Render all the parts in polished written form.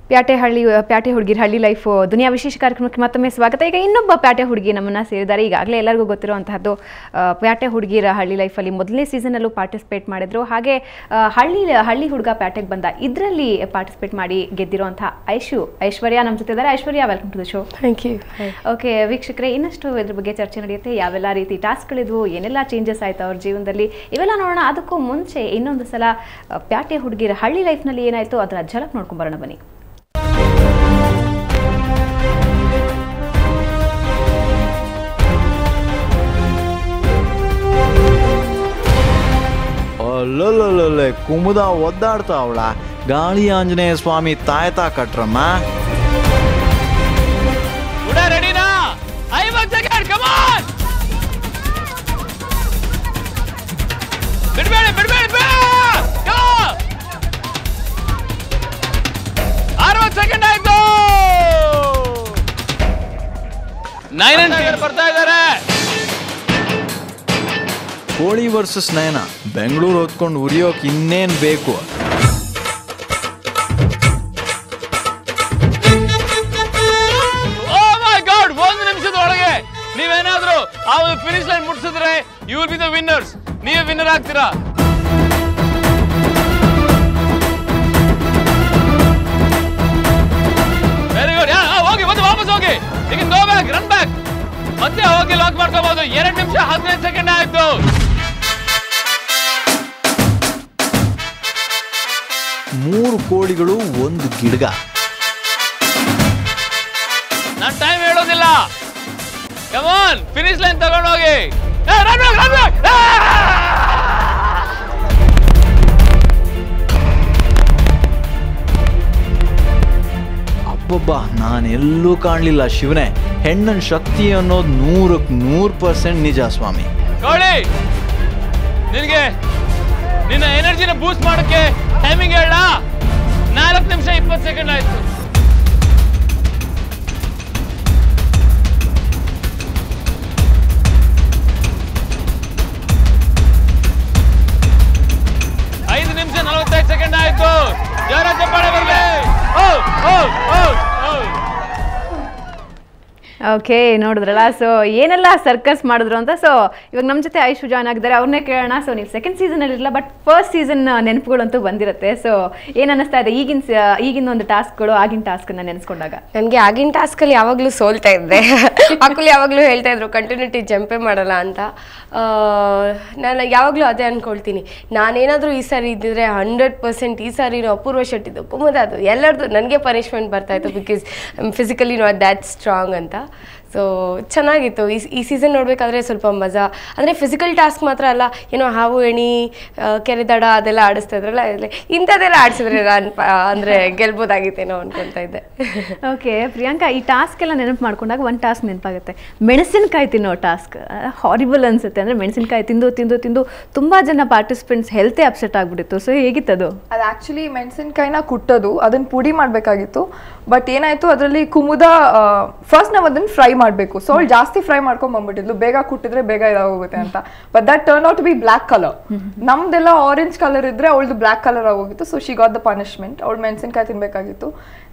ಪ್ಯಾಟೆ ಹುಡುಗಿರ ಹಳ್ಳಿ ಲೈಫ್ ದುನಿಯಾ ವಿಶೇಷ ಕಾರ್ಯಕ್ರಮಕ್ಕೆ ಮತ್ತೊಮ್ಮೆ ಸ್ವಾಗತ. ಈಗ ಇನ್ನೊಬ್ಬ ಪ್ಯಾಟೆ ಹುಡುಗಿ ನಮ್ಮನ್ನ ಸೇರಿದ್ದಾರೆ. ಈಗಾಗಲೇ ಎಲ್ಲರಿಗೂ ಗೊತ್ತಿರುವಂತಹದ್ದು ಪ್ಯಾಟೆ ಹುಡುಗಿರ ಹಳ್ಳಿ ಲೈಫಲ್ಲಿ ಮೊದಲನೇ ಸೀಸನಲ್ಲೂ ಪಾರ್ಟಿಸಿಪೇಟ್ ಮಾಡಿದ್ರು. ಹಾಗೆ ಹಳ್ಳಿ ಹುಡುಗ ಪ್ಯಾಟೆಗೆ ಬಂದ ಇದರಲ್ಲಿ ಪಾರ್ಟಿಸಿಪೇಟ್ ಮಾಡಿ ಗೆದ್ದಿರುವಂತಹ ಐಶ್ವರ್ಯ ನಮ್ಮ ಜೊತೆ ಇದ್ದಾರೆ. Aishwarya, welcome to the show. Thank you. Okay ವೀಕ್ಷಕರೇ, ಇನ್ನಷ್ಟು ಇದ್ರ ಬಗ್ಗೆ ಚರ್ಚೆ ನಡೆಯುತ್ತೆ. ಯಾವೆಲ್ಲ ರೀತಿ ಟಾಸ್ಕ್ಗಳಿದ್ವು, ಏನೆಲ್ಲ ಚೇಂಜಸ್ ಆಯ್ತು ಅವ್ರ ಜೀವನದಲ್ಲಿ, ಇವೆಲ್ಲ ನೋಡೋಣ. ಅದಕ್ಕೂ ಮುಂಚೆ ಇನ್ನೊಂದು ಸಲ ಪ್ಯಾಟೆ ಹುಡುಗಿರ ಹಳ್ಳಿ ಲೈಫ್ನಲ್ಲಿ ಏನಾಯ್ತು ಅದರ ಝಲಕ್ ನೋಡ್ಕೊಂಡ್ ಬರೋಣ ಬನ್ನಿ. ಲೊಲ್ಲೊಲ್ಲೊಲ್ಲೆ ಕುಮುದ ಒದ್ದಾಡ್ತಾ ಅವಳ ಗಾಳಿ ಆಂಜನೇಯ ಸ್ವಾಮಿ ತಾಯ್ತಾ ಕಟ್ರಮ್ಮ. ರೆಡಿನಾ? 50 ಸೆಕೆಂಡ್, ಕಮ್ ಆನ್. ಬಿಡಬೇಡಿ 60 ಸೆಕೆಂಡ್ ಆಯ್ತು. 9 ಬರ್ತಾ ಇದ್ದಾರೆ. ಕೋಳಿ ವರ್ಸಸ್ ನಯನ, ಬೆಂಗಳೂರು ಹೊತ್ಕೊಂಡು ಉರಿಯೋಕ್ ಇನ್ನೇನ್ ಬೇಕು? ಓ ಮೈ ಗಾಡ್, 1 ನಿಮಿಷದ ಒಳಗೆ ನೀವೇನಾದ್ರೂ ಆ ಫಿನಿಶ್ ಲೈನ್ ಮುಟ್ಸಿದ್ರೆ you will be the winners. ನೀವೇ ವಿನ್ನರ್ ಆಗ್ತೀರಾ. Very good. ಹೋಗಿ ಮತ್ತೆ ವಾಪಸ್ ಹೋಗಿ. You can go back, run back. ಮತ್ತೆ ಹೋಗಿ ಲಾಕ್ ಮಾಡ್ಕೋಬಹುದು. 2 ನಿಮಿಷ 15 ಸೆಕೆಂಡ್ ಆಯ್ತು. ಮೂರು ಕೋಳಿಗಳು ಒಂದು ಗಿಡಗ. ನಾನು ಟೈಮ್ ಹೇಳೋದಿಲ್ಲ. ಕಮ್ ಆನ್, ಫಿನಿಶ್ ಲೈನ್ ತಗೊಂಡು ಹೋಗಿ. ಅಬ್ಬಬ್ಬ, ನಾನೆಲ್ಲೂ ಕಾಣಲಿಲ್ಲ ಶಿವನೇ. ಹೆಣ್ಣನ್ ಶಕ್ತಿ ಅನ್ನೋದು 100% ನಿಜ ಸ್ವಾಮಿ. ಕೋಳಿ, ನಿನಗೆ ನಿನ್ನ ಎನರ್ಜಿನ ಬೂಸ್ಟ್ ಮಾಡೋಕ್ಕೆ ಟೈಮಿಂಗ್ ಹೇಳ. 4 ನಿಮಿಷ 20 ಸೆಕೆಂಡ್ ಆಯ್ತು. ಐದು ನಿಮಿಷ 45 ಸೆಕೆಂಡ್ ಆಯ್ತು. ಜೋರ ಚಪ್ಪಾಳೆ ಬರಲಿ. ಓಕೆ, ನೋಡಿದ್ರಲ್ಲ. ಸೊ ಏನೆಲ್ಲ ಸರ್ಕಸ್ ಮಾಡಿದ್ರು ಅಂತ. ಸೊ ಇವಾಗ ನಮ್ಮ ಜೊತೆ ಐಶು ಜಾಯ್ನ್ ಆಗಿದ್ದಾರೆ, ಅವ್ರನ್ನೇ ಕೇಳೋಣ. ಸೊ ನೀವು ಸೆಕೆಂಡ್ ಸೀಸನಲ್ಲಿ ಇರಲಿಲ್ಲ, ಬಟ್ ಫಸ್ಟ್ ಸೀಸನ್ ನೆನಪುಗಳಂತೂ ಬಂದಿರುತ್ತೆ. ಸೊ ಏನು ಅನ್ನಿಸ್ತಾ ಇದೆ ಈಗಿನ ಒಂದು ಟಾಸ್ಕ್ಗಳು, ಆಗಿನ ಟಾಸ್ಕನ್ನು ನೆನೆಸ್ಕೊಂಡಾಗ? ನನಗೆ ಆಗಿನ ಟಾಸ್ಕಲ್ಲಿ ಯಾವಾಗಲೂ ಸೋಲ್ತಾ ಇದ್ದೆ. ಮಕ್ಕಳು ಯಾವಾಗಲೂ ಹೇಳ್ತಾ ಇದ್ರು ಕಂಟಿನ್ಯೂಟಿ ಜಂಪೇ ಮಾಡಲ್ಲ ಅಂತ. ನಾನು ಯಾವಾಗಲೂ ಅದೇ ಅಂದ್ಕೊಳ್ತೀನಿ, ನಾನೇನಾದರೂ ಈ ಸಾರಿ ಇದ್ದಿದ್ರೆ 100% ಈ ಸಾರಿನೂ ಅಪೂರ್ವ ಶೆಟ್ಟಿದ್ದು, ಕುಮುದದು, ಎಲ್ಲರದು ನನಗೆ ಪನಿಷ್ಮೆಂಟ್ ಬರ್ತಾಯಿತ್ತು. Because physically not that strong ಅಂತ. ಸೊ ಚೆನ್ನಾಗಿತ್ತು. ಈ ಸೀಸನ್ ನೋಡಬೇಕಾದ್ರೆ ಸ್ವಲ್ಪ ಮಜಾ. ಅಂದರೆ ಫಿಸಿಕಲ್ ಟಾಸ್ಕ್ ಮಾತ್ರ ಅಲ್ಲ, ಏನೋ ಹಾವು ಎಣಿ, ಕೆರೆ ದಡ ಅದೆಲ್ಲ ಆಡಿಸ್ತಾ ಇದ್ರಲ್ಲ, ಇಂಥದ್ದೆಲ್ಲ ಆಡಿಸಿದ್ರೆ ನಾನು ಅಂದರೆ ಗೆಲ್ಬೋದಾಗಿತ್ತೇನೋ ಅನ್ಕೊಳ್ತಾ ಇದ್ದೆ. ಓಕೆ ಪ್ರಿಯಾಂಕಾ, ಈ ಟಾಸ್ಕ್ ಎಲ್ಲ ನೆನಪು ಮಾಡ್ಕೊಂಡಾಗ ಒಂದು ಟಾಸ್ಕ್ ನೆನಪಾಗುತ್ತೆ, ಮೆಣಸಿನಕಾಯಿ ತಿನ್ನೋ ಟಾಸ್ಕ್. ಹಾರಿಬಲ್ ಅನ್ಸುತ್ತೆ. ಅಂದರೆ ಮೆಣಸಿನಕಾಯಿ ತಿಂದು ತಿಂದು ತಿಂದು ತುಂಬ ಜನ ಪಾರ್ಟಿಸಿಪೆಂಟ್ಸ್ ಹೆಲ್ತೇ ಅಪ್ಸೆಟ್ ಆಗಿಬಿಟ್ಟಿತ್ತು. ಸೊ ಹೇಗಿತ್ತದು? ಅದು ಆ್ಯಕ್ಚುಲಿ ಮೆಣಸಿನ್ಕಾಯಿನ ಕುಟ್ಟೋದು, ಅದನ್ನು ಪುಡಿ ಮಾಡಬೇಕಾಗಿತ್ತು. ಬಟ್ ಏನಾಯಿತು, ಅದರಲ್ಲಿ ಕುಮುದ ಫಸ್ಟ್ ನಾವು ಅದನ್ನು ಫ್ರೈ ಮಾಡಬೇಕು. ಸೊ ಅವಳು ಜಾಸ್ತಿ ಫ್ರೈ ಮಾಡ್ಕೊಂಡು ಬಂದ್ಬಿಟ್ಟಿದ್ಲು, ಬೇಗ ಕುಟ್ಟಿದ್ರೆ ಬೇಗ ಇದಾಗೋಗುತ್ತೆ ಅಂತ. But that turn out to be black colour. ನಮ್ದೆಲ್ಲ ಆರೆಂಜ್ ಕಲರ್ ಇದ್ರೆ ಅವಳದು ಬ್ಲ್ಯಾಕ್ ಕಲರ್ ಆಗೋಗಿತ್ತು. So she got the punishment. ಅವಳು ಮೆಣಸಿನ್ಕಾಯಿ ತಿನ್ಬೇಕಾಗಿತ್ತು.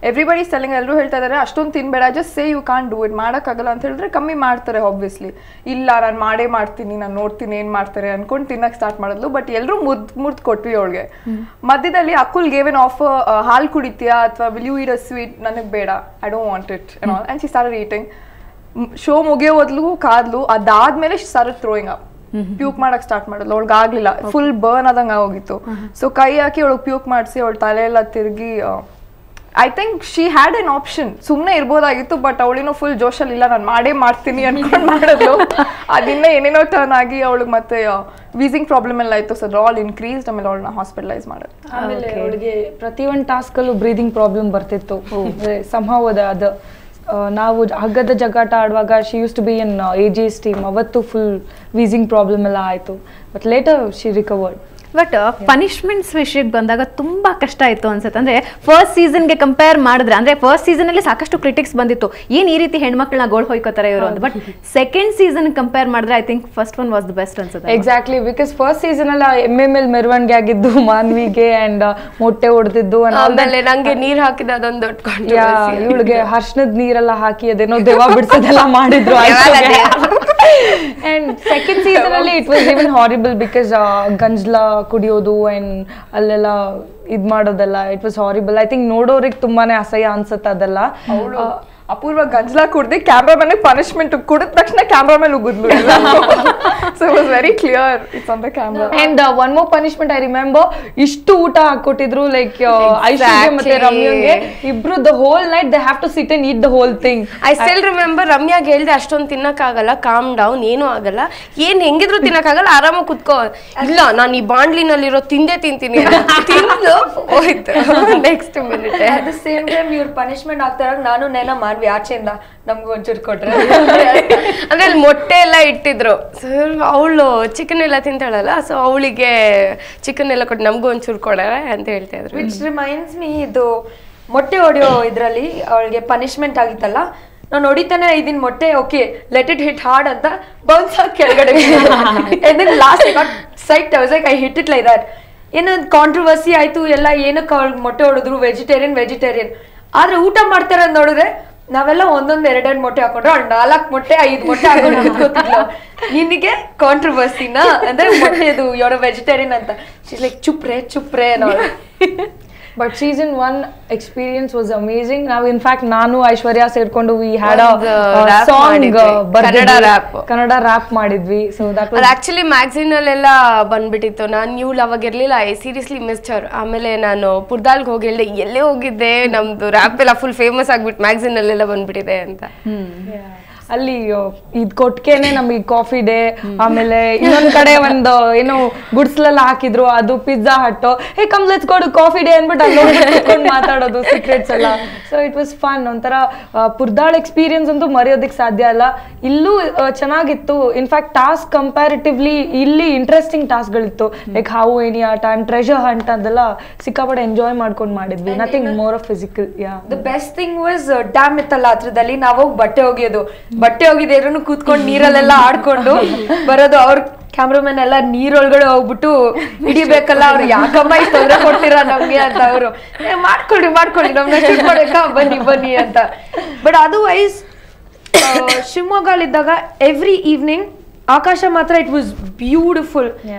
ಎವ್ರಿಬಡಿ ಸ್ಟೆಲ್ಲಿಂಗ್, ಎಲ್ಲರೂ ಹೇಳ್ತಾ ಇದ್ದಾರೆ ಅಷ್ಟೊಂದು ತಿನ್ಬೇಡ, just say you can't do it, ಮಾಡೋಕ್ಕಾಗಲ್ಲ ಅಂತ ಹೇಳಿದ್ರೆ ಕಮ್ಮಿ ಮಾಡ್ತಾರೆ ಆಬ್ವಿಯಸ್ಲಿ. ಇಲ್ಲ ನಾನು ಮಾಡೇ ಮಾಡ್ತೀನಿ, ನಾನು ನೋಡ್ತೀನಿ ಏನು ಮಾಡ್ತಾರೆ ಅನ್ಕೊಂಡು ತಿನ್ನಕ್ಕೆ ಸ್ಟಾರ್ಟ್ ಮಾಡಿದ್ಲು. ಬಟ್ ಎಲ್ಲರೂ ಮುರ್ದು ಕೊಟ್ವಿ ಅವಳಿಗೆ. ಮಧ್ಯದಲ್ಲಿ ಅಕುಲ್ ಗೇವ್ ಎನ್ ಆಫರ್, ಹಾಲು ಕುಡಿತೀಯಾ ಅಥವಾ will you eat a sweet? ನನಗೆ ಬೇಡ, I don't want it and she started eating. Show ಮುಗಿಯೋದ್ಲು ಕಾದ್ಲು. ಅದಾದ್ಮೇಲೆ she started throwing up. Puke ಮಾಡಕ್ ಸ್ಟಾರ್ಟ್ ಮಾಡಿದ್ಲು. ಅವಳಿಗೆ ಆಗ್ಲಿಲ್ಲ, ಫುಲ್ ಬರ್ನ್ ಆದಂಗೆ ಆಗೋಗಿತ್ತು. ಸೊ ಕೈ ಹಾಕಿ ಅವಳಿಗೆ ಪ್ಯೂಕ್ ಮಾಡಿಸಿ ಅವಳ ತಲೆ ಎಲ್ಲ ತಿರುಗಿ, I think she had an option, ಸುಮ್ಮನೆ ಇರ್ಬೋದಾಗಿತ್ತು. ಬಟ್ ಅವಳಿನೂ ಫುಲ್ ಜೋಶಲ್ಲಿ ಇಲ್ಲ, ನಾನು ಮಾಡೇ ಮಾಡ್ತೀನಿ ಅನ್ಕೊಂಡು ಮಾಡಿದ್ಲು. ಅದಿನ್ನ ಏನೇನೋ ಟರ್ನ್ ಆಗಿ ಅವಳಿಗೆ ಮತ್ತೆ ವೀಸಿಂಗ್ ಪ್ರಾಬ್ಲಮ್ ಎಲ್ಲ ಆಯಿತು. So all increased. ಆಮೇಲೆ ಅವಳನ್ನ ಹಾಸ್ಪಿಟಲೈಸ್ ಮಾಡಿದ್ರು. ಆಮೇಲೆ ಅವಳಿಗೆ ಪ್ರತಿಯೊಂದು ಟಾಸ್ಕಲ್ಲೂ ಬ್ರೀದಿಂಗ್ ಪ್ರಾಬ್ಲಮ್ ಬರ್ತಿತ್ತು. ಸಂಭವ ಅದು ನಾವು ಹಗ್ಗದ ಜಗ್ಗಾಟ ಆಡುವಾಗ she used to be in AGS team, ಅವತ್ತು ಫುಲ್ ವೀಸಿಂಗ್ ಪ್ರಾಬ್ಲಮ್ ಎಲ್ಲ ಆಯಿತು. But later she recovered. But punishments ವಿಷಯಕ್ಕೆ ಬಂದಾಗ ತುಂಬಾ ಕಷ್ಟ ಆಯ್ತು ಅನ್ಸುತ್ತೆ. ಅಂದ್ರೆ ಫಸ್ಟ್ ಸೀಸನ್ಗೆ ಕಂಪೇರ್ ಮಾಡಿದ್ರೆ, ಅಂದ್ರೆ ಫಸ್ಟ್ ಸೀಸನ್ ಅಲ್ಲಿ ಸಾಕಷ್ಟು ಕ್ರಿಟಿಕ್ಸ್ ಬಂದಿತ್ತು, ಏನ್ ಈ ರೀತಿ ಹೆಣ್ಮಕ್ಳನ್ನ ಗೋಳ್ ಹೊಯ್ಕೋತಾರೆ ಇವರು ಅಂತ. ಬಟ್ ಸೆಕೆಂಡ್ ಸೀಸನ್ ಕಂಪೇರ್ ಮಾಡಿದ್ರೆ I think first one was the best ಅನ್ಸುತ್ತೆ. ಎಕ್ಸಾಕ್ಟ್ಲಿ, ಬಿಕಾಸ್ ಫಸ್ಟ್ ಸೀಸನ್ ಅಲ್ಲ ಮೇಲೆ ಮೆರವಣಿಗೆ ಆಗಿದ್ದು ಮಾನ್ವಿಗೆ ಅಂಡ್ ಮೊಟ್ಟೆ ಹೊಡೆದಿದ್ದು, ಆಮೇಲೆ ನಂಗೆ ನೀರ್ ಹಾಕಿದ ಅದೊಂದು ಇವಳಿಗೆ ಅರ್ಶನದ ನೀರೆಲ್ಲ ಹಾಕಿ ಅದೇನೋ ದೆವ್ವ ಬಿಡ್ಸೋದೆಲ್ಲ ಮಾಡಿದ್ರು. ಅಂಡ್ ಸೆಕೆಂಡ್ ಸೀಸನ್ ಅಲ್ಲಿ it was even horrible because ಗಂಜ್ಲ ಕುಡಿಯೋದು ಅಂಡ್ ಅಲ್ಲೆಲ್ಲ ಇದ್ ಮಾಡೋದೆಲ್ಲ it was horrible. I think ನೋಡೋರಿಗೆ ತುಂಬಾನೇ ಅಸಹ್ಯ ಅನ್ಸುತ್ತೆ ಅದೆಲ್ಲ. ಅಪೂರ್ವ ಗಂಜ್ಲ ಕುಡ್ದು ಕ್ಯಾಮ್ರಾಮನ್ ಪನಿಷ್ಮೆಂಟ್ ಕುಡಿದ ತಕ್ಷಣ ಕ್ಯಾಮ್ರಾ ಮೇಲೆ ಉಗಿದ್ಲು. So it was very clear it's on the camera. And one more punishment I remember, ಇಷ್ಟು ಊಟ ಹಾಕೊಟ್ಟಿದ್ರು ಲೈಕ್ ಐಶ್ವರ್ಯ ಮತ್ತೆ ರಮ್ಯಾಗೆ ಇಬ್ರು the whole night they have to sit and eat the whole thing. I still remember ರಮ್ಯಾಗೆ ಹೇಳ್ದೆ ಅಷ್ಟೊಂದು ತಿನ್ನಕ್ಕಾಗಲ್ಲ, calm down, ಏನೂ ಆಗಲ್ಲ, ಏನ್ ಹೆಂಗಿದ್ರು ತಿನ್ನಕ್ಕಾಗಲ್ಲ, ಆರಾಮಾಗಿ ಕುತ್ಕೋ. ಇಲ್ಲ ನಾನು ಈ ಬಾಂಡ್ಲಿನಲ್ಲಿರೋ ತಿಂದೇ ತಿಂತೀನಿ ತಿಂದು ಹೋಯ್ತು next minute. At the same time ಇವ್ರ ಪನಿಷ್ಮೆಂಟ್ ಆಗ್ತಾರಾಗ ನಾನು ನೆನ ಮಾಡ್ವಿ ಆಚೆಯಿಂದ ನಮ್ಗೆ ಒಂಚೂರು ಕೊಟ್ರೆ ಅಂದ್ರೆ ಅಲ್ಲಿ ಮೊಟ್ಟೆ ಎಲ್ಲ ಇಟ್ಟಿದ್ರು. ಅವಳು ಚಿಕನ್ ಎಲ್ಲ ತಿಂತಾಳಲ್ಲ, ಸೊ ಅವಳಿಗೆ ಚಿಕನ್ ಎಲ್ಲ ಕೊಟ್ಟು ನಮಗೂ ಒಂಚೂರು ಕೊಡಾರೆ ಅಂತ ಹೇಳ್ತಾ ಇದ್ರು. ವಿಚ್ ರಿಮೈಂಡ್ಸ್ ಮೀ, ಇದು ಮೊಟ್ಟೆ ಹೊಡೆಯೋ ಇದ್ರಲ್ಲಿ ಅವಳಿಗೆ ಪನಿಷ್ಮೆಂಟ್ ಆಗಿತ್ತಲ್ಲ, ನಾನು ಹೊಡಿತಾನೆ ಇದನ್ ಮೊಟ್ಟೆ, okay let it hit hard ಅಂತ ಬೌನ್ಸ್ ಆಗಿ ಕೆಳಗಡೆ last site I hit it like that. ಏನೋ ಕಾಂಟ್ರವರ್ಸಿ ಆಯ್ತು ಎಲ್ಲ, ಏನಕ್ಕೆ ಅವ್ಳಿಗೆ ಮೊಟ್ಟೆ ಹೊಡೆದ್ರು, ವೆಜಿಟೇರಿಯನ್. ಆದ್ರೆ ಊಟ ಮಾಡ್ತಾರೆ ಅಂತ ನೋಡಿದ್ರೆ ನಾವೆಲ್ಲ ಒಂದೊಂದ್ 2 ಮೊಟ್ಟೆ ಹಾಕೊಂಡ್ರೆ ಅವ್ಳು 4 ಮೊಟ್ಟೆ 5 ಮೊಟ್ಟೆ ಹಾಕೊಂಡು ನಿಂತ್ಕೋತಿದ್ಲು. ನಿನಗೆ ಕಾಂಟ್ರವರ್ಸಿನ ಅಂದ್ರೆ ಮೊಟ್ಟೆದು ಯೋಡ ವೆಜಿಟೇರಿಯನ್ ಅಂತ. ಶೀಸ್ ಲೈಕ್ ಚುಪ್ರೆ ಅನ್ನೋಳು. But season 1 experience was amazing. ನಾವು ಇನ್ಫ್ಯಾಕ್ಟ್ ನಾನು ಐಶ್ವರ್ಯ ಸೇರ್ಕೊಂಡು we had a song, Kannada rap ಮಾಡಿದ್ವಿ. So that was actually magazine ಅಲ್ಲೆಲ್ಲ ಬಂದ್ಬಿಟ್ಟಿತ್ತು. ನಾನು ಇವ್ಳು ಅವಾಗ ಇರ್ಲಿಲ್ಲ, ಐ ಸೀರಿಯಸ್ಲಿ ಮಿಸ್ಡ್ ಹರ್. ಆಮೇಲೆ ನಾನು ಪುರ್ದಾಲ್ಗೆ ಹೋಗಿ ಹೇಳ್ದೆ, ಎಲ್ಲೇ ಹೋಗಿದ್ದೆ, ನಮ್ದು ರ್ಯಾಪ್ ಎಲ್ಲ ಫುಲ್ ಫೇಮಸ್ ಆಗ್ಬಿಟ್ಟು ಮ್ಯಾಗಝೀನ್ ಅಲ್ಲೆಲ್ಲ ಬಂದ್ಬಿಟ್ಟಿದೆ ಅಂತ. ಅಲ್ಲಿ ಇದ್ ಕೊಟ್ಕೆನೆ ನಮಗೆ ಕಾಫಿ ಡೇ, ಆಮೇಲೆ ಇನ್ನೊಂದ್ ಕಡೆ ಒಂದು ಏನೋ ಗುಡ್ಸ್ಲೆಲ್ಲ ಹಾಕಿದ್ರು, ಅದು Pizza Hut, hey come let's go to Coffee Day ಅನ್ಬಿಟ್ಟು ಅಲ್ಲಿ ಮಾತಾಡೋದು ಸೀಕ್ರೆಟ್ಸ್ ಎಲ್ಲ. So it was fun. ಒಂಥರ ಪುರ್ದಾಳ್ ಎಕ್ಸ್ಪೀರಿಯನ್ಸ್ ಅಂತೂ ಮರೆಯೋದಕ್ಕೆ ಸಾಧ್ಯ ಅಲ್ಲ. ಇಲ್ಲೂ ಚೆನ್ನಾಗಿತ್ತು. ಇನ್ಫ್ಯಾಕ್ಟ್ ಟಾಸ್ಕ್ ಕಂಪ್ಯಾರಿಟಿವ್ಲಿ ಇಲ್ಲಿ ಇಂಟ್ರೆಸ್ಟಿಂಗ್ ಟಾಸ್ಕ್ಗಳಿತ್ತು, ಲೈಕ್ ಹಾವು ಏಣಿ ಆಟ ಅಂಡ್ ಟ್ರೆಷರ್ ಹಂಟ್ ಅದೆಲ್ಲ ಸಿಕ್ಕಾಪಟ್ಟೆ ಎಂಜಾಯ್ ಮಾಡ್ಕೊಂಡು ಮಾಡಿದ್ವಿ. Nothing more of physical. The best thing was dam ಇತ್ತಲ್ಲ ಹತ್ರದಲ್ಲಿ, ನಾವು ಬಟ್ಟೆ ಹೋಗಿದ್ರು ಕೂತ್ಕೊಂಡು ನೀರಲ್ಲೆಲ್ಲ ಆಡ್ಕೊಂಡು ಬರೋದು. ಅವ್ರ ಕ್ಯಾಮ್ರಾಮನ್ ಎಲ್ಲ ನೀರೊಳಗಡೆ ಹೋಗ್ಬಿಟ್ಟು ಹಿಡಿಬೇಕಲ್ಲ, ಅವ್ರು ಯಾಕಮ್ಮ ಇಷ್ಟು ತೊಂದರೆ ಕೊಡ್ತೀರಾ ನಮ್ಗೆ ಅಂತ. ಅವರು ಮಾಡ್ಕೊಳ್ಳಿ ನಮ್ನ ಶೂಟ್ ಮಾಡಬೇಕಾ, ಬನ್ನಿ ಅಂತ. ಬಟ್ ಅದರ್ವೈಸ್ ಶಿವಮೊಗ್ಗಲ್ಲಿದ್ದಾಗ ಎವ್ರಿ ಈವ್ನಿಂಗ್ ಆಕಾಶ ಮಾತ್ರ it was beautiful.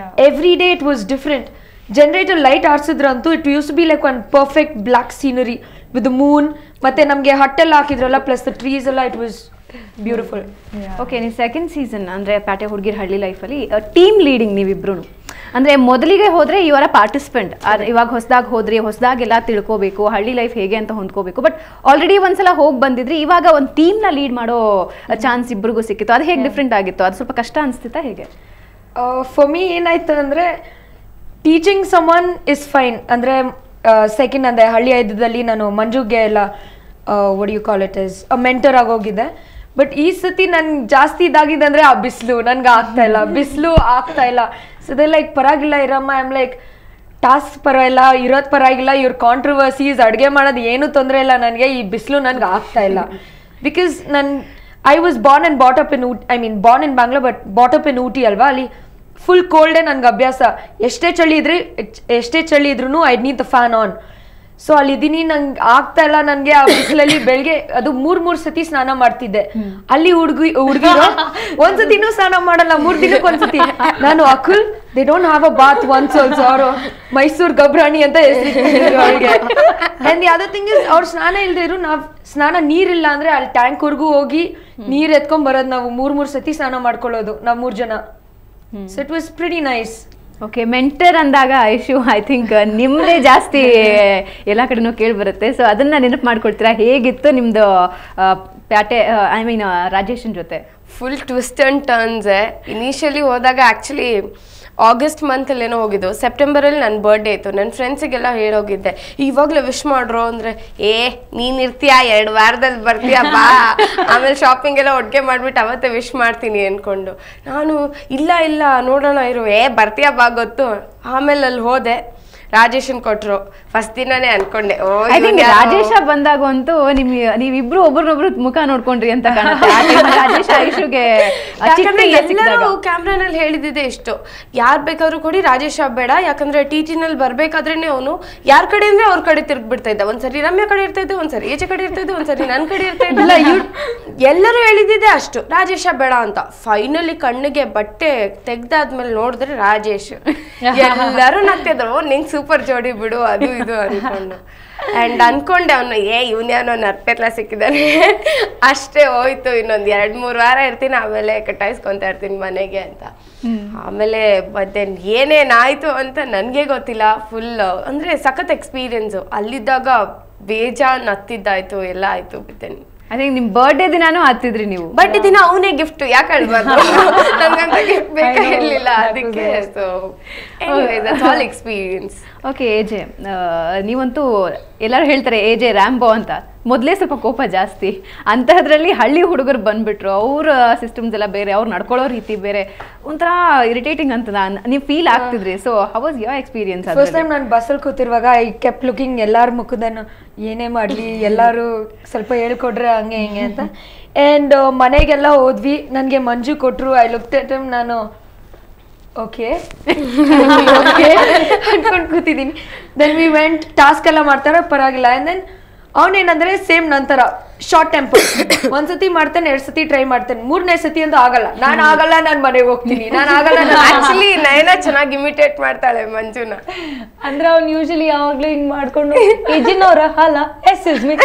Every day it was different. Generator light ಆಡ್ಸಿದ್ರಂತೂ it use to be like one perfect black scenery with moon. ಮತ್ತೆ ನಮ್ಗೆ ಹಟ್ಟೆಲ್ಲ ಹಾಕಿದ್ರಲ್ಲ, ಪ್ಲಸ್ ದ ಟ್ರೀಸ್ ಎಲ್ಲ, ಇಟ್ ವಾಸ್ ಬ್ಯೂಟಿಫುಲ್. ಓಕೆ, ನೀವು ಸೆಕೆಂಡ್ ಸೀಸನ್ ಅಂದರೆ ಪ್ಯಾಟೆ ಹುಡುಗಿರ ಹಳ್ಳಿ ಲೈಫಲ್ಲಿ ಟೀಮ್ ಲೀಡಿಂಗ್ ನೀವಿಬ್ರು. ಅಂದರೆ ಮೊದಲಿಗೆ ಹೋದರೆ ಇವರ ಪಾರ್ಟಿಸಿಪೆಂಟ್, ಇವಾಗ ಹೊಸದಾಗೆಲ್ಲ ತಿಳ್ಕೋಬೇಕು ಹಳ್ಳಿ ಲೈಫ್ ಹೇಗೆ ಅಂತ ಹೊಂದ್ಕೋಬೇಕು. ಬಟ್ ಆಲ್ರೆಡಿ ಒಂದ್ಸಲ ಹೋಗಿ ಬಂದಿದ್ರಿ, ಇವಾಗ ಒಂದು ಟೀಮ್ನ ಲೀಡ್ ಮಾಡೋ ಚಾನ್ಸ್ ಇಬ್ಬರಿಗೂ ಸಿಕ್ಕಿತ್ತು. ಅದು ಹೇಗೆ ಡಿಫ್ರೆಂಟ್ ಆಗಿತ್ತು? ಅದು ಸ್ವಲ್ಪ ಕಷ್ಟ ಅನಿಸ್ತಿತ್ತಾ ಹೇಗೆ? ಫಾರ್ ಮೀ ಏನಾಯ್ತು ಅಂದರೆ, ಟೀಚಿಂಗ್ ಸಮನ್ ಇಸ್ ಫೈನ್. ಅಂದರೆ ಸೆಕೆಂಡ್ ಅಂದರೆ ಹಳ್ಳಿ ಐದದಲ್ಲಿ ನಾನು ಮಂಜುಗೆ ಎಲ್ಲ what you call it is mentor ಆಗೋಗಿದ್ದೆ. ಬಟ್ ಈ ಸತಿ ನನ್ಗೆ ಜಾಸ್ತಿ ಇದಾಗಿದೆ ಅಂದರೆ ಆ ಬಿಸಿಲು ನನ್ಗೆ ಆಗ್ತಾ ಇಲ್ಲ. ಸೊ ದೇ ಲೈಕ್ ಪರವಾಗಿಲ್ಲ ಇರಮ್ಮ, ಐ ಆಮ್ ಲೈಕ್ ಟಾಸ್ಕ್ ಪರವಾಗಿಲ್ಲ, ಇರೋದು ಪರವಾಗಿಲ್ಲ, ಇವ್ರ ಕಾಂಟ್ರವರ್ಸೀಸ್, ಅಡುಗೆ ಮಾಡೋದು ಏನೂ ತೊಂದರೆ ಇಲ್ಲ ನನಗೆ, ಈ ಬಿಸಿಲು ನನ್ಗೆ ಆಗ್ತಾ ಇಲ್ಲ. Because I was born in Bangalore but brought up in Ooty ಅಲ್ವಾ, ಅಲ್ಲಿ ಫುಲ್ ಕೋಲ್ಡೇ ನನ್ಗೆ ಅಭ್ಯಾಸ. ಎಷ್ಟೇ ಚಳಿ ಇದ್ರೂ I need the fan on. So ಅಲ್ಲಿದ್ದೀನಿ, ನಂಗೆ ಆಗ್ತಾ ಇಲ್ಲ. ನನಗೆ ಆ ಬಿಸಿಲಲ್ಲಿ ಬೆಳಗ್ಗೆ ಅದು 3 ಸತಿ ಸ್ನಾನ ಮಾಡ್ತಿದ್ದೆ. ಅಲ್ಲಿ ಹುಡುಗಿರು ಒಂದ್ಸತಿನೂ ಸ್ನಾನ ಮಾಡಲ್ಲ, 3 ದಿನಕ್ಕೆ ಒಂದ್ಸತಿ. ನಾನು Akul they don't have a bath once also. ಅವರು ಮೈಸೂರು ಗಬ್ರಾಣಿ ಅಂತ ಹೆಸರಿಟ್ಟಿದ್ರು ಅವರಿಗೆ. ಅಂಡ್ ಯಾವ್ದೋ ಥಿಂಗ್ ಇಸ್, ಅವ್ರು ಸ್ನಾನ ಇಲ್ದೇ ಇದ್ರು, ನಾವು ಸ್ನಾನ ನೀರಿಲ್ಲ ಅಂದ್ರೆ ಅಲ್ಲಿ ಟ್ಯಾಂಕ್ವರೆಗೂ ಹೋಗಿ ನೀರ್ ಎತ್ಕೊಂಡ್ ಬರೋದು. ನಾವು 3 ಸತಿ ಸ್ನಾನ ಮಾಡ್ಕೊಳ್ಳೋದು ನಾವು 3 ಜನ. So it was pretty nice. Okay, mentor ಅಂದಾಗ ಐಶು ಐ ಥಿಂಕ್ ನಿಮ್ಮದೇ ಜಾಸ್ತಿ ಎಲ್ಲ ಕಡೆನೂ ಕೇಳಿ ಬರುತ್ತೆ. ಸೊ ಅದನ್ನ ನೆನಪು ಮಾಡ್ಕೊಳ್ತೀರಾ? ಹೇಗಿತ್ತು ನಿಮ್ದು ಪ್ಯಾಟೆ ರಾಜೇಶನ್ ಜೊತೆ? Full twist and turns. Initially ಹೋದಾಗ ಆ್ಯಕ್ಚುಲಿ ಆಗಸ್ಟ್ ಮಂತಲ್ಲೇನೋ ಹೋಗಿದ್ದು, ಸೆಪ್ಟೆಂಬರಲ್ಲಿ ನನ್ನ ಬರ್ಡೇ ಇತ್ತು. ನನ್ನ ಫ್ರೆಂಡ್ಸಿಗೆಲ್ಲ ಹೇಳೋಗಿದ್ದೆ, ಇವಾಗಲೇ ವಿಶ್ ಮಾಡ್ರು ಅಂದರೆ ನೀನು ಇರ್ತೀಯ 2 ವಾರದಲ್ಲಿ ಬರ್ತೀಯ ಬಾ, ಆಮೇಲೆ ಶಾಪಿಂಗ್ ಎಲ್ಲ ಒಟ್ಟಿಗೆ ಮಾಡಿಬಿಟ್ಟು ಅವತ್ತೇ ವಿಶ್ ಮಾಡ್ತೀನಿ ಅಂದ್ಕೊಂಡು. ನಾನು ಇಲ್ಲ ನೋಡೋಣ ಇರು, ಬರ್ತೀಯ ಬಾ ಗೊತ್ತು. ಆಮೇಲೆ ಅಲ್ಲಿ ಹೋದೆ, ರಾಜೇಶನ್ ಕೊಟ್ರು. ಫಸ್ಟ್ ದಿನನೇ ಅನ್ಕೊಂಡೆ ರಾಜೇಶ ಬಂದಾಗಂತೂ ನೀವಿಬ್ರು ಒಬ್ರನ್ನೊಬ್ರು ಮುಖ ನೋಡ್ಕೊಂಡ್ರಿ ಅಂತ ಕಾಣುತ್ತೆ. ರಾಜೇಶ ಐಶುಗೆ ಎಲ್ಲರೂ ಕ್ಯಾಮ್ರಾನಲ್ಲಿ ಹೇಳಿದ್ದೆ ಇಷ್ಟು, ಯಾರು ಬೇಕಾದ್ರೂ ಕೊಡಿ, ರಾಜೇಶ ಬೇಡ. ಯಾಕಂದ್ರೆ TT-ನಲ್ಲಿ ಬರ್ಬೇಕಾದ್ರೇನೆ ಅವನು ಯಾರ ಕಡೆ ಅಂದ್ರೆ ಅವ್ರ ಕಡೆ ತಿರ್ಗ್ಬಿಡ್ತಾ ಇದ್ದ. ಒಂದ್ಸರಿ ರಮ್ಯಾ ಕಡೆ ಇರ್ತಾ ಇದ್ದೆ, ಒಂದ್ಸರಿ ಈಚೆ ಕಡೆ ಇರ್ತಾ ಇದ್ದೆ, ಒಂದ್ಸರಿ ನನ್ನ ಕಡೆ ಇರ್ತಾ ಇದ್ದ. ಎಲ್ಲರೂ ಹೇಳಿದ್ದೆ ಅಷ್ಟು, ರಾಜೇಶ ಬೇಡ ಅಂತ. ಫೈನಲಿ ಕಣ್ಣಿಗೆ ಬಟ್ಟೆ ತೆಗ್ದಾದ್ಮೇಲೆ ನೋಡಿದ್ರೆ ರಾಜೇಶ್. ಎಲ್ಲರೂ ನಗ್ತಿದ್ರು, ನಿಂಗೆ ಸೂಪರ್ ಜೋಡಿ ಬಿಡು ಅದು ಇದು ಅನ್ಕೊಂಡು. ಅಂಡ್ ಅನ್ಕೊಂಡೆ ಅವನು ಇವನ್ಯಾನೋ ನರ್ಪೆತ್ಲ ಸಿಕ್ಕಿದ್ದಾನೆ. ಅಷ್ಟೇ ಹೋಯ್ತು. ಇನ್ನೊಂದು 2-3 ವಾರ ಇರ್ತೀನಿ, ಆಮೇಲೆ ಕಟ್ಟಾಯಿಸ್ಕೊಂತ ಇರ್ತೀನಿ ಮನೆಗೆ ಅಂತ. ಆಮೇಲೆ ಮತ್ತೆ ಏನೇನಾಯ್ತು ಅಂತ ನನಗೆ ಗೊತ್ತಿಲ್ಲ. ಫುಲ್ ಅಂದ್ರೆ ಸಖತ್ ಎಕ್ಸ್ಪೀರಿಯನ್ಸು. ಅಲ್ಲಿದ್ದಾಗ ಬೇಜಾನ್ ಹತ್ತಿದ್ದಾಯ್ತು, ಎಲ್ಲ ಆಯ್ತು. ಬಿತ್ತೇನೆ ಅದೇ ನಿಮ್ ಬರ್ಡೇ ದಿನಾನು ಹತ್ತಿದ್ರಿ ನೀವು. ಬರ್ಡೇ ದಿನ ಅವನೇ ಗಿಫ್ಟ್ ಯಾಕೆ ಹೇಳ್ಬಾರ್ದು, ನನ್ಗಂತ ಗಿಫ್ಟ್ ಬೇಕಾಗಿರ್ಲಿಲ್ಲ ಅದಕ್ಕೆ. So anyways that's all experience. Okay, AJ, ನೀವಂತೂ ಎಲ್ಲರೂ ಹೇಳ್ತಾರೆ AJ ರ್ಯಾಂಬೋ ಅಂತ. ಮೊದಲೇ ಸ್ವಲ್ಪ ಕೋಪ ಜಾಸ್ತಿ, ಅಂತಹದ್ರಲ್ಲಿ ಹಳ್ಳಿ ಹುಡುಗರು ಬಂದ್ಬಿಟ್ರು. ಅವ್ರ ಸಿಸ್ಟಮ್ಸ್ ಎಲ್ಲ ಬೇರೆ, ಅವ್ರು ನಡ್ಕೊಳ್ಳೋ ರೀತಿ ಬೇರೆ, ಒಂಥರ ಇರಿಟೇಟಿಂಗ್ ಅಂತ ನೀವು ಫೀಲ್ ಆಗ್ತಿದ್ರಿ. So how was your experience? First time ನಾನು ಬಸ್ಸಲ್ಲಿ ಕೂತಿರುವಾಗ ಐ ಕೆಪ್ ಲುಕಿಂಗ್ ಎಲ್ಲಾರ ಮುಖದನ್ನು, ಏನೇ ಮಾಡಲಿ ಎಲ್ಲರೂ ಸ್ವಲ್ಪ ಹೇಳ್ಕೊಡ್ರೆ ಹಂಗೆ ಹಿಂಗೆ ಅಂತ. ಆ್ಯಂಡ್ ಮನೆಗೆಲ್ಲ ಹೋದ್ವಿ, ನನಗೆ ಮಂಜು ಕೊಟ್ಟರು. ಐ ಲುಕ್ಡ್ ಅಟ್ ಹಿಮ್, ನಾನು ಓಕೆ ಅನ್ಕೊಂಡು ಕೂತಿದ್ದೀನಿ. ದೆನ್ ವಿ ವೆಂಟ್, ಟಾಸ್ಕ್ ಎಲ್ಲ ಮಾಡ್ತಾರ ಪರವಾಗಿಲ್ಲ. ಆ್ಯಂಡ್ ದೆನ್ ಅವನೇನಂದ್ರೆ ಸೇಮ್ ನಂತರ ಶಾರ್ಟ್ ಟೆಂಪರ್. ಒಂದ್ಸತಿ ಮಾಡ್ತಾನೆ, 2 ಸತಿ ಟ್ರೈ ಮಾಡ್ತಾನೆ, 3ನೇ ಸತಿ ಅಂತ ಆಗಲ್ಲ, ನಾನು ಆಗಲ್ಲ, ನಾನು ಮನೆಗೆ ಹೋಗ್ತೀನಿ, ನಾನು ಆಗಲ್ಲ. ಆಕ್ಚುಲಿ ನಯನ ಚೆನ್ನಾಗಿ ಇಮಿಟೇಟ್ ಮಾಡ್ತಾಳೆ ಮಂಜುನ. ಅಂದ್ರೆ ಅವ್ನು ಯೂಶಲಿ ಯಾವಾಗ್ಲೂ ಹಿಂಗ್ ಮಾಡ್ಕೊಂಡು ಇಜಿನವ್ರ ಅಲ್ಲ ಎಸ್ಸ್ ಮೀ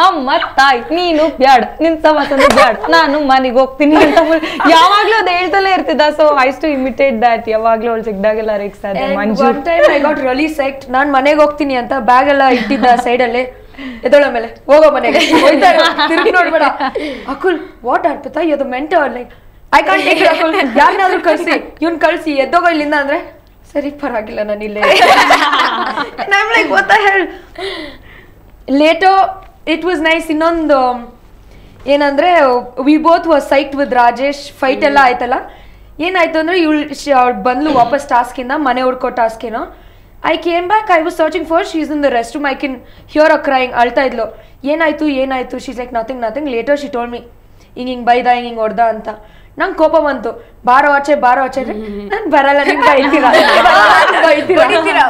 ಅಮ್ಮ ತಾಯಿ ನೀನು ಬ್ಯಾಡ, ನಿನ್ ಸವಾಸನ ಬ್ಯಾಡ, ನಾನು ಮನೆಗೆ ಹೋಗ್ತೀನಿ ಅಂತ ಯಾವಾಗ್ಲೂ ಅದು ಹೇಳ್ತಲೇ ಇರ್ತಿದ್ದ. So I to imitate that. ಯಾವಾಗ್ಲೂ ಅವಳು ಸಿಕ್ದಾಗೆಲ್ಲ ರೇಗ್ಸ್ತಾ ಇದ್ದೆ. Manju one time I got really psyched. ನಾನು ಮನೆಗೆ ಹೋಗ್ತೀನಿ ಅಂತ ಬ್ಯಾಗ್ ಎಲ್ಲ ಇಟ್ಟಿದ್ದ ಸೈಡಲ್ಲಿ. ಎದೊಳ ಮೇಲೆ ಹೋಗೋ ಮನೆಗೆ, ತಿರುಗಿ ನೋಡ್ಬೇಡ. ಅಕುಲ್ ವಾಟ್ ಅರ್ಪಿತಾ ಇದು mental, like I can't take it. Akul ಯಾರನ್ನಾದ್ರೂ ಕಳ್ಸಿ, ಇವ್ನ್ ಕಳ್ಸಿ, ಎದ್ದೋಗೋ ಇಲ್ಲಿಂದ ಅಂದ್ರೆ ಸರಿ ಪರವಾಗಿಲ್ಲ ನಾನು ಇಲ್ಲೇ. Like what the hell. Later it was nice. ಇನ್ನೊಂದು ಏನಂದ್ರೆ we both was psyched with Rajesh. Fight ಎಲ್ಲ ಆಯ್ತಲ್ಲ, ಏನಾಯ್ತು ಅಂದ್ರೆ ಅವಳು ಬಂದ್ಲು ವಾಪಸ್ ಟಾಸ್ಕಿಂದ, ಮನೆ ಹುಡ್ಕೋ ಟಾಸ್ಕೇನೋ. I came back, I was searching for her, she's in the restroom, I can hear her crying, ಅಳ್ತಾ ಇದ್ಲು. ಏನಾಯ್ತು, she's like nothing. Later she told me, ಹಿಂಗ್ ಬೈದ, ಹಿಂಗ್ ಹೊಡ್ದ ಅಂತ. ನಂಗೆ ಕೋಪ ಬಂತು, ಬಾರೋ ಆಚೆ ನಾನು ಬರಲ್ಲ, ನಿಮ್ಗೆ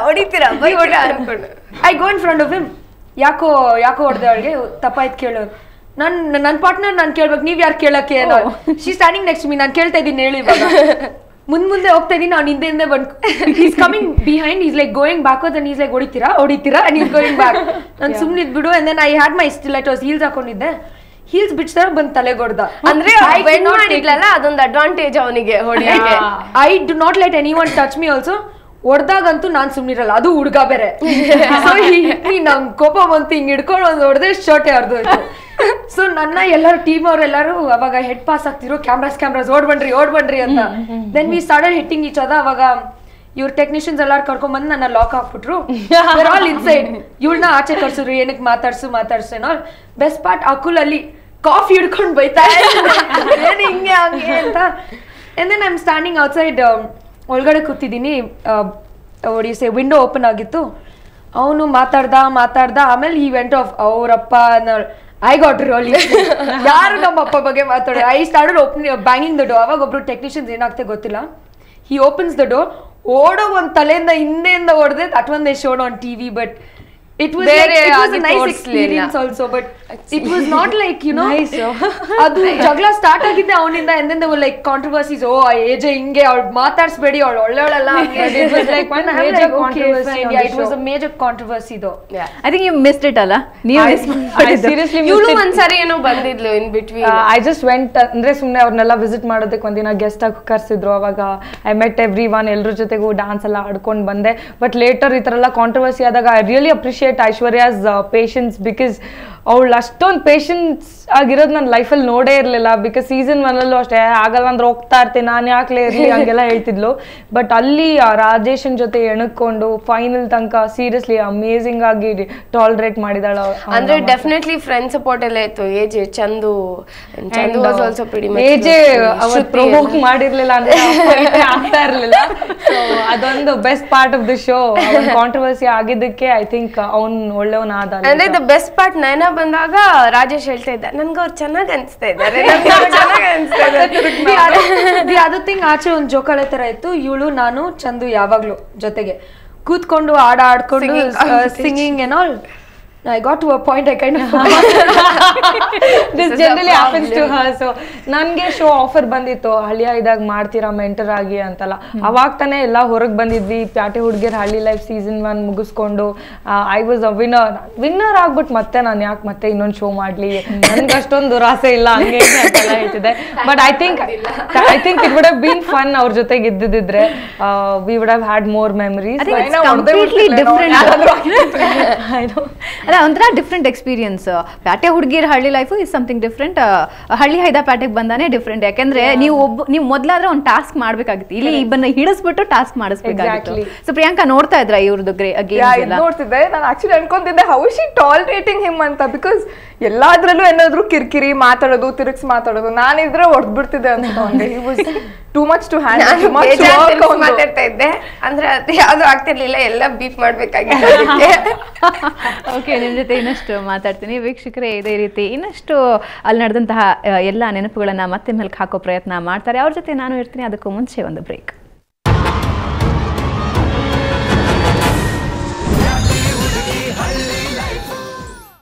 ಹೊಡಿತೀರಾ ಅನ್ಕೊಂಡು I go in front of him. ಯಾಕೋ ಹೊಡೆದೆ ಅವಳಿಗೆ, ತಪ್ಪಾಯ್ತು ಕೇಳು. ನನ್ನ ಪಾರ್ಟ್ನರ್ ನಾನು ಕೇಳ್ಬೇಕು, ನೀವ್ ಯಾರು ಕೇಳಕ್ಕೆ? ಶಿ ಸ್ಟ್ಯಾಂಡಿಂಗ್ ನೆಕ್ಸ್ಟ್ ಮೀ, ನಾನು ಕೇಳ್ತಾ ಇದ್ದೀನಿ ಹೇಳಿ. ಇವಾಗ ಮುಂದೆ ಹೋಗ್ತಾ ಇದೀನಿ, ಅವ್ನು ಹಿಂದೆ ಬಂದು is coming behind, is like going backwards and is like ಹೊಡಿತೀರಾ ಅಂಡ್ ಈಸ್ ಗೋಯಿಂಗ್ ಬ್ಯಾಕ್. ನಾನು ಸುಮ್ಮನೆ ಇದ್ಬಿಡು. And then I had my stilettos, heels ಹಾಕೊಂಡಿದ್ದೆ, ಹೀಲ್ಸ್ ಬಿಡ್ಸ್ತಾರ ಬಂದು ತಲೆಗೊಡ್ದ. ಅಂದ್ರೆ ಅದೊಂದು ಅಡ್ವಾಂಟೇಜ್ ಅವನಿಗೆ ಹೊಡಿಯೋಕೆ. I do not let anyone touch me also. ಹೊಡ್ದಾಗಂತೂ ನಾನ್ ಸುಮ್ನಿರಲ್ಲ, ಅದು ಹುಡುಗ ಬೇರೆ. ನಮ್ ಕೋಪ ಬಂತು, ಹಿಂಗ್ ಹಿಡ್ಕೊಂಡು ಒಂದು ಹೊಡೆದ್ರೆ ಶರ್ಟೇ ಹರಿದೋಯ್ತು. ಸೊ ನನ್ನ ಎಲ್ಲರೂ ಟೀಮ್ ಅವರೆಲ್ಲರೂ ಅವಾಗ ಹೆಡ್ ಪಾಸ್ ಆಗ್ತಿರೋ, ಕ್ಯಾಮ್ರಾಸ್ ಓಡ್ಬಂಡ್ರಿ ಅಂತ. Then we started hitting each other. ಅವಾಗ ಇವ್ರ ಟೆಕ್ನಿಷಿಯನ್ಸ್ ಎಲ್ಲಾರು ಕರ್ಕೊಂಡ್ ಬಂದು ನನ್ನ ಲಾಕ್ ಹಾಕ್ಬಿಟ್ರು. All inside. ಇವಳನ್ನ ಆಚೆ ಕರ್ಸಿದ್ರು, ಏನಕ್ಕೆ ಮಾತಾಡ್ಸು ಏನೋ. ಬೆಸ್ಟ್ ಪಾರ್ಟ್, ಅಕುಲ್ ಅಲ್ಲಿ ಕಾಫಿ ಹಿಡ್ಕೊಂಡು ಬೈತಾ ಏನ್ ಹಿಂಗೆ ಹಂಗೆ ಅಂತ. And then I am standing outside, ಒಳಗಡೆ ಕೂತಿದ್ದೀನಿ. ಒಡಿಸೆ ವಿಂಡೋ ಓಪನ್ ಆಗಿತ್ತು. ಅವನು ಮಾತಾಡ್ದ. ಆಮೇಲೆ ಈ ವೆಂಟ್ ಆಫ್. ಅವರಪ್ಪ ಐ ಗಾಟ್ ರಿಯಲಿ, ಯಾರು ನಮ್ಮ ಅಪ್ಪ ಬಗ್ಗೆ ಮಾತಾಡೋದು. I started opening banging the door. ಅವಾಗ ಒಬ್ರು ಟೆಕ್ನಿಷಿಯನ್ಸ್ ಏನಾಗ್ತದೆ ಗೊತ್ತಿಲ್ಲ, ಹಿ ಓಪನ್ಸ್ ದ ಡೋರ್. ಓಡೋ ಒಂದು ತಲೆಯಿಂದ ಹಿಂದೆಯಿಂದ ಹೊಡೆದೆ. That one they showed on TV. But it was a nice experience also, but it was not like, you know, adu jagla start agide avninda, and then there were like controversies. AJ hinge avಳು ಮಾತಾಡ್ಸಬೇಡಿ, ಅವಳು ಒಳ್ಳೆಯವಳಲ್ಲ. It was like one major controversy. Yeah, it was a major controversy though. I think you missed it alla. ನೀವು I seriously missed it. ಒಂದ್ಸರಿ ಏನೋ ಬಂದಿದ್ಲು in between. I just went, ಅಂದ್ರೆ ಸುಮ್ಮನೆ ಅವ್ರನ್ನೆಲ್ಲ visit ಮಾಡೋದಕ್ಕೆ ಒಂದಿನ guest ಆಗಿ ಕರ್ಸಿದ್ರು. ಅವಾಗ ಐ ಮೆಟ್ ಎವ್ರಿ ಒನ್, ಎಲ್ಲರ ಜೊತೆಗೂ ಡ್ಯಾನ್ಸ್ ಎಲ್ಲ ಆಡ್ಕೊಂಡು ಬಂದೆ. ಬಟ್ ಲೇಟರ್ ಈ ಥರ ಎಲ್ಲ ಕಾಂಟ್ರವರ್ಸಿ ಆದಾಗ I really appreciate Aishwarya's patience, because ಅವಳು ಅಷ್ಟೊಂದು ಪೇಷನ್ಸ್ ಆಗಿರೋದು ನನ್ನ ಲೈಫಲ್ಲಿ ನೋಡೇ ಇರಲಿಲ್ಲ. ಬಿಕಾಸ್ ಸೀಸನ್ 1 ಅಷ್ಟೇ ಆಗಲ್ಲ ಅಂದ್ರೆ ಹೋಗ್ತಾ ಇರ್ತೀನಿ, ನಾನು ಯಾಕ್ಲೇ ಇರಲಿ ಹಂಗೆಲ್ಲ ಹೇಳ್ತಿದ್ಲು. ಬಟ್ ಅಲ್ಲಿ ರಾಜೇಶನ್ ಜೊತೆ ಎಣಕೊಂಡು ಫೈನಲ್ ತನಕ ಸೀರಿಯಸ್ಲಿ ಅಮೇಸಿಂಗ್ ಆಗಿ ಟಾಲರೇಟ್ ಮಾಡಿದಾಳ. ಅಂದ್ರೆ ಡೆಫಿನೆಟ್ಲಿ ಫ್ರೆಂಡ್ ಸಪೋರ್ಟ್ ಎಲ್ಲ ಇತ್ತು. AJ Chandu was also pretty much. AJ ಅವತ್ತು ಪ್ರೊವೋಕ್ ಮಾಡಿರ್ಲಿಲ್ಲ ಅಂದ್ರೆ ಆಗ್ತಾ ಇರ್ಲಿಲ್ಲ. ಸೊ ಅದೊಂದು best part of the show. Controversy ಆಗಿದ್ದಕ್ಕೆ ಐ ಥಿಂಕ್ ಅವ್ನ್ ಒಳ್ಳೆಯವನಾದ. ಅಂದ್ರೆ ದ ಬೆಸ್ಟ್ ಪಾರ್ಟ್ ನಯನ ಬಂದಾಗ ರಾಜೇಶ್ ಹೇಳ್ತಾ ಇದ್ದ, ನನ್ಗೆ ಅವ್ರು ಚೆನ್ನಾಗಿ ಅನ್ಸ್ತಾ ಇದ್ದಾರೆ, ಚೆನ್ನಾಗಿ ಅನ್ಸ್ತಾ ಇದ್ದಾರೆ. ಅದರ್ ಥಿಂಗ್ ಆಚೆ ಒಂದು ಜೋಕಾಳೆ ತರ ಇತ್ತು. ಇವಳು ನಾನು ಚಂದು ಯಾವಾಗ್ಲೂ ಜೊತೆಗೆ ಕೂತ್ಕೊಂಡು ಆಡ್ಕೊಂಡು singing and all. I got to a point I kind of this generally happens to her. So ನನಗೆ ಶೋ ಆಫರ್ ಬಂದಿತ್ತು, ಹಳ್ಳಿಯ ಇದಾಗ ಮಾಡ್ತೀರಾ ಮೆಂಟರ್ ಆಗಿ ಅಂತಲ್ಲ. ಅವಾಗ ತಾನೇ ಎಲ್ಲ ಹೊರಗೆ ಬಂದಿದ್ವಿ. ಪ್ಯಾಟೆ ಹುಡುಗಿಯರ್ ಹಳ್ಳಿ ಲೈಫ್ ಸೀಸನ್ 1 ಮುಗಿಸ್ಕೊಂಡು ಐ ವಾಸ್ ಅ ವಿನ್ನರ್ ಆಗ್ಬಿಟ್ಟು ಮತ್ತೆ ನಾನು ಯಾಕೆ ಮತ್ತೆ ಇನ್ನೊಂದು ಶೋ ಮಾಡ್ಲಿ, ನನ್ಗೆ ಅಷ್ಟೊಂದು ದುರಾಸೆ ಇಲ್ಲ ಹಂಗೆ ಅಂತೆಲ್ಲ ಹೇಳ್ತಿದ್ದೆ. But I think it would have been fun ಅವ್ರ ಜೊತೆಗೆ ಇದ್ದಿದ್ರೆ. We would have had more memories. ಅಲ್ಲ ಒಂಥರ ಡಿಫ್ರೆಂಟ್ ಎಕ್ಸ್ಪೀರಿಯನ್ಸ್. ಪ್ಯಾಟೆ ಹುಡುಗಿರ ಹಳ್ಳಿ ಲೈಫು ಇಸ್ ಸಮಥಿಂಗ್ ಡಿಫ್ರೆಂಟ್. ಹಳ್ಳಿ ಹೈದ ಪ್ಯಾಟೆಗೆ ಬಂದಾನೆ ಡಿಫ್ರೆಂಟ್. ಯಾಕಂದ್ರೆ ನೀವು ಮೊದ್ಲಾದ್ರೆ ಒಂದು ಟಾಸ್ಕ್ ಮಾಡ್ಬೇಕಾಗಿತ್ತು, ಇಲ್ಲಿ ಇಬ್ಬರನ್ನ ಹಿಡಿಸ್ಬಿಟ್ಟು ಟಾಸ್ಕ್ ಮಾಡಿಸ್ಬೇಕಾಗಿತ್ತು. ಸೊ ಪ್ರಿಯಾಂಕಾ ನೋಡ್ತಾ ಇದ್ರ ಇವ್ರದ್ದು ನೋಡ್ತಿದ್ದೆ. ನಾನು ಆಕ್ಚುಲಿ ಅನ್ಕೊಂತಿದ್ದೆ ಹೌ ಶಿ ಟಾಲರೇಟಿಂಗ್ ಹಿಮ್ ಅಂತ. ಬಿಕಾಸ್ ಎಲ್ಲಾದ್ರಲ್ಲೂ ಏನಾದ್ರು ಕಿರಿಕಿರಿ ಮಾತಾಡೋದು, ತಿರುಗಿಸ್ ಮಾತಾಡೋದು, ನಾನಿದ್ರೆ ಹೊಡೆದ್ಬಿಡ್ತಿದ್ದೆ ಅಂತ. Too much to handle. ಮಾತಾಡ್ತಾ ಇದ್ದೆ ಅಂದ್ರೆ ಅದು ಯಾವ್ದು ಆಗ್ತಿರ್ಲಿಲ್ಲ, ಎಲ್ಲ ಬೀಫ್ ಮಾಡ್ಬೇಕಾಗಿತ್ತು. ಓಕೆ, ನಿಮ್ ಜೊತೆ ಇನ್ನಷ್ಟು ಮಾತಾಡ್ತೀನಿ. ವೀಕ್ಷಕರೇ, ಇದೇ ರೀತಿ ಇನ್ನಷ್ಟು ಅಲ್ಲಿ ನಡೆದಂತಹ ಎಲ್ಲ ನೆನಪುಗಳನ್ನ ಮತ್ತೆ ಮೆಲ್ಕ್ ಹಾಕೋ ಪ್ರಯತ್ನ ಮಾಡ್ತಾರೆ. ಅವ್ರ ಜೊತೆ ನಾನು ಇರ್ತೀನಿ. ಅದಕ್ಕೂ ಮುಂಚೆ ಒಂದು ಬ್ರೇಕ್.